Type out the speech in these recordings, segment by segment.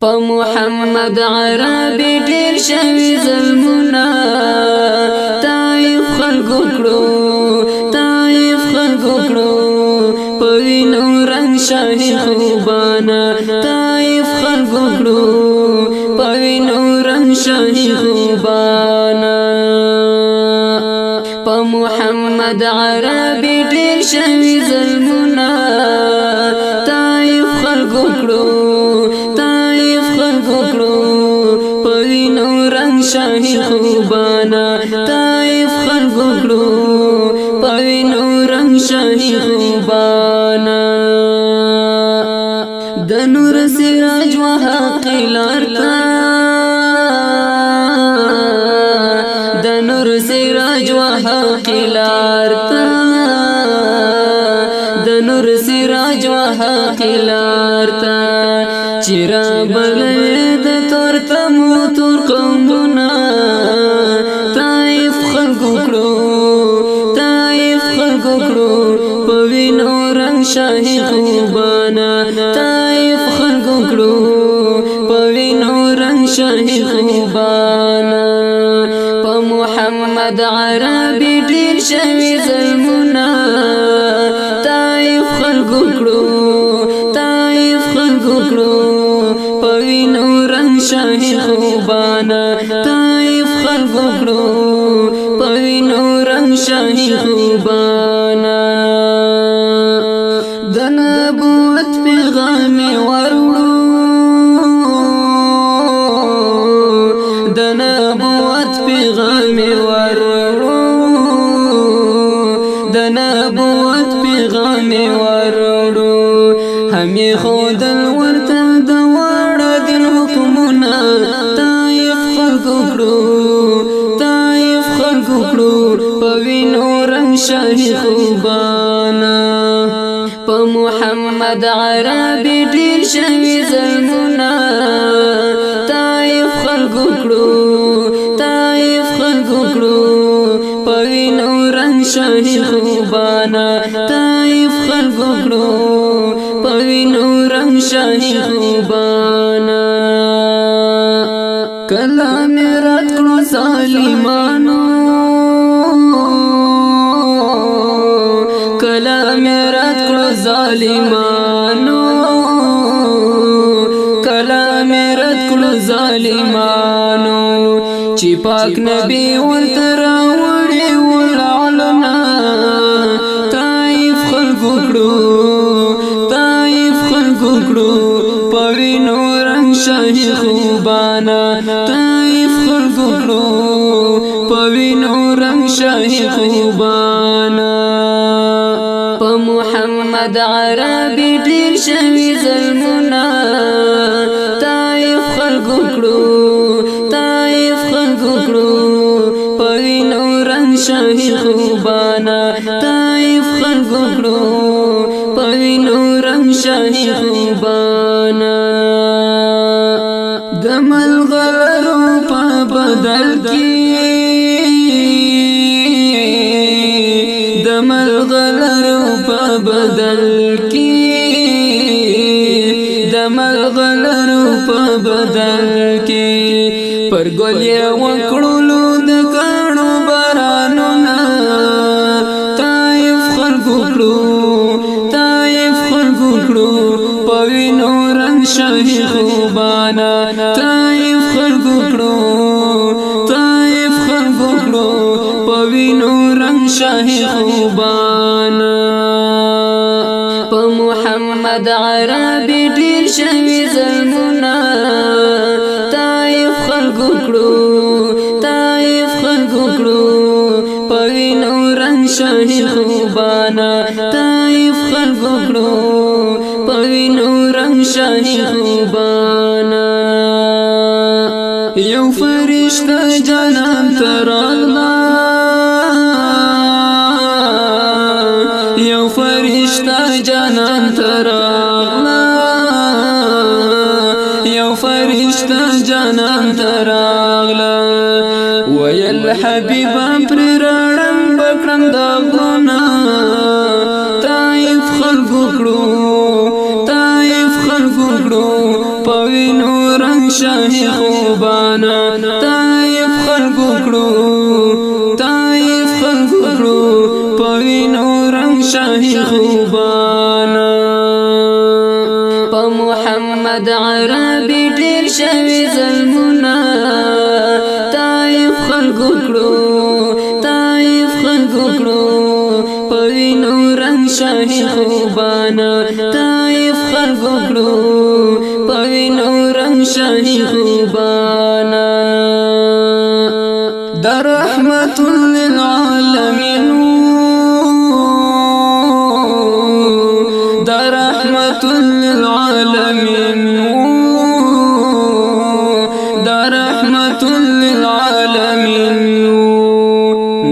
په محمد عربي ډیر شوی ظلمونه طائف خلقو کړو په وینو رنگ شاهي خوبانا طائف خلقو کړو په وینو رنگ شاهي خوبانا په محمد عربي ډیر شوی ظلمونه طائف خلقو کړو شاهي خوبانا طائف خلقو کړو په وینو رنگ شاهي خوبانا د نور سراج وحق لارتا د نور سراج وحق لارتا د نور سراج وحق لارتا چیرې بلې د تور تمو تور قومنا طائف خلقو کړو په وینو رنگ شاهي خوبانا طائف خلقو کړو په وینو رنگ شاهي خوبانا په محمد عربي ډیر شوی ظلمونه طائف خلقو کړو په وینو رنگ شاهي خوبانا طائف خلقو کړو په وینو رنگ شاهي خوبانا د نبوت پیغام ورو د نبوت پیغام ورو د نبوت پیغام ورو همي خودل ورته د وړه دین حکمونه طائف خلقو کړو په وینو رنگ شاهي خوبانا په محمد عربي ډیر شوی ظلمونه طائف خلقو کړو په وینو رنگ شاهي خوبانا طائف خلقو کړو په وینو رنگ شاهي خوبانا کلام رات کړو ظالمانو کلام رات کړو ظالمانو کلام رات کړو ظالمانو چې پاک نبی ورته راوړي ولعلنا طائف خلقو کړو په وینو رنگ شاهي خوبانا طائف خلقو کړو په وینو رنگ شاهي خوبانا په محمد عربي ډیر شوی ظلمونه طائف خلقو کړو په وینو رنگ شاهي خوبانا طائف خلقو کړو په وینو رنگ شاهي خوبانا د ملغلرو په بدل کې د ملغلرو په بدل کې د ملغلرو په بدل کې پر ګل یې وکړلو د کاڼو بارانونه طائف خلقو کړو په وینو رنگ شاهي خوبانا طائف خلقو کړو په وینو رنگ شاهي خوبانا په محمد عربي ډیر شوی ظلمونه طائف خلقو کړو په وینو رنگ شاهي خوبانا طائف خلقو کړو په وینو رنگ شاهي خوبانا یو فرشتہ جنان تراغلا یو فرشتہ جنان تراغلا یو فرشتہ جنان تراغلا ویل حبیبا پر راړم بکړم دا غونا طائف خلقو کړو په وینو رنگ شاهی خوبانا طائف خلقو کړو طائف خلقو کړو پوینو رنگ شاهی خوبانا په محمد عربي ډیر شوی ظلمونه طائف خلقو کړو طائف خلقو کړو پوینو رنگ شاهی خوبانا طائف خلقو کړو پوینو رنگ شاهی خوبانا در رحمت للعالمین در رحمت للعالمین در رحمت للعالمین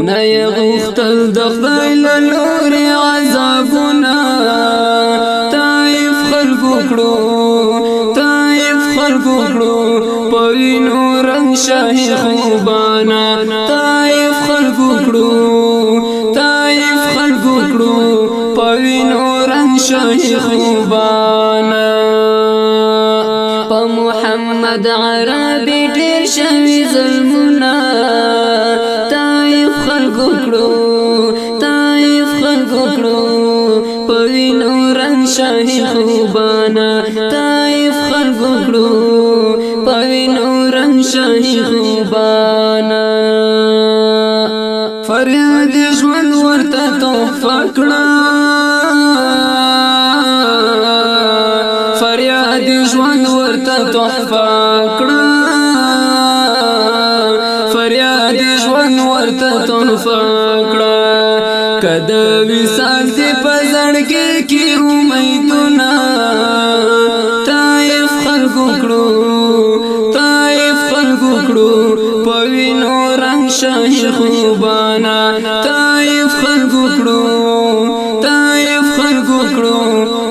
نیغختل دخدای للوری عذابنا طائف خلقو کړو طائف خلقو کړو پوینو رنگ شاهی خوبانا طائف خلقو کړو طائف خلقو کړو پوینو رنگ شاهی خوبانا په محمد عربي ډیر شوی ظلمونه طائف خلقو کړو طائف خلقو کړو پوینو رنگ شاهی خوبانا طائف خلقو کړو پوینو رنگ شاهی خوبانا فریاد ژوند ورته تحفه کړه فریاد ژوند ورته تحفه کړه فریاد ژوند ورته تحفه کړه کده وصال دې په زړګي کې امیدونه طائف خلقو کړو طائف خلقو کړو پوینو رنگ شاهی خوبانا طائف خلقو کړو طائف خلقو کړو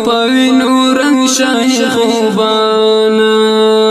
پوینو رنگ شاهی خوبانا